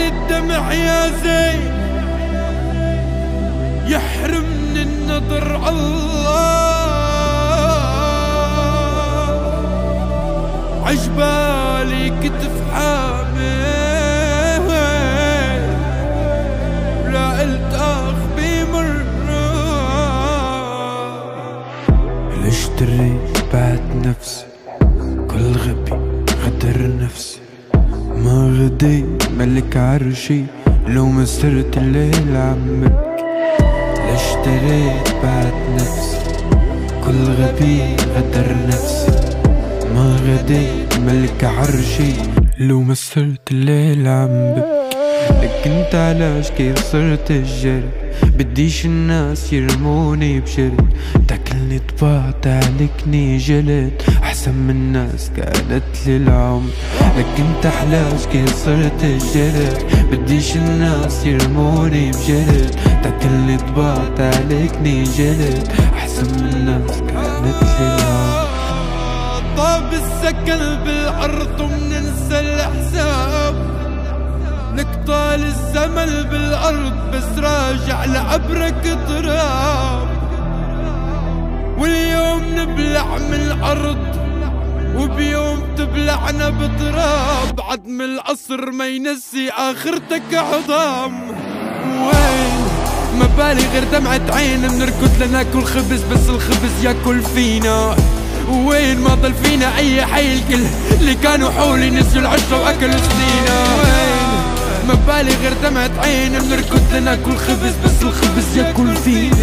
الدمع يا زين يحرمني النظر الله، عجبالي كتف حامل ولا قلت بمرة. ليش دريت بعد نفسي كل غبي غدر نفسي، ما غديت ملك عرشي لو ما سرت الليل عمك. ليش دريت بعد نفسي كل غبي غدر نفسي، ما غديت ملك عرشي لو ما سرت الليل عمك. لك انت علاش كي صرت الجرد، بديش الناس يرموني بشرد، تاكلني طباع تعلكني جلد، احسن من الناس كانت للعمر. لك انت علاش كي صرت الجرد، بديش الناس يرموني بجلد، تاكلني طباع تعلكني جلد، احسن من الناس كانت للعمر. طاب السكن بالارض ومننسى الحساب، نقطع الزمن بالأرض بس راجع لعبرك تراب. واليوم نبلع من الأرض وبيوم تبلعنا بتراب، عدم القصر ما ينسي آخرتك عظام. وين ما بالي غير دمعة عين، بنركض لناكل خبز بس الخبز ياكل فينا. وين ما ضل فينا أي حي، الكل اللي كانوا حولي نسيوا العشرة وأكلوا سنينا. وين ما بالي غير دمعة عين، بنركض لناكل خبز بس الخبز ياكل فينا.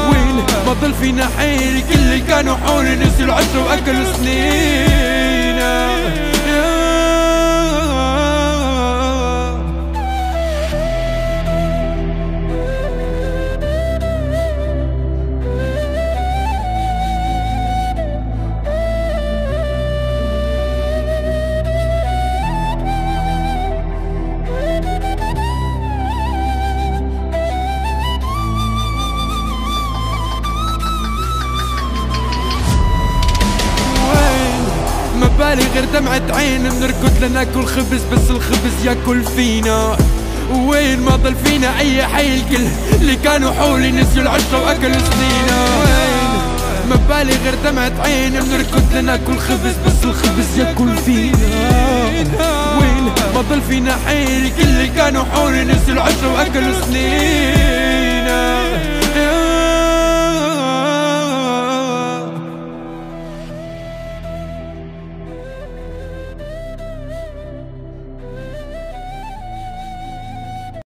وين ما ضل فينا حيل، كل اللي كانوا حولي نسيوا العشرة واكلوا سنينا. ما بالي غير دمعة عين، بنركض لناكل خبز بس الخبز ياكل فينا. وين ما ضل فينا أي حي، الكل اللي كانوا حولي نسيوا العشرة وأكلوا سنينا. وين ما بالي غير دمعة عين، بنركض لناكل خبز بس الخبز ياكل فينا. وين ما ضل فينا حي، الكل اللي كانوا حولي نسيوا العشرة وأكلوا سنينا.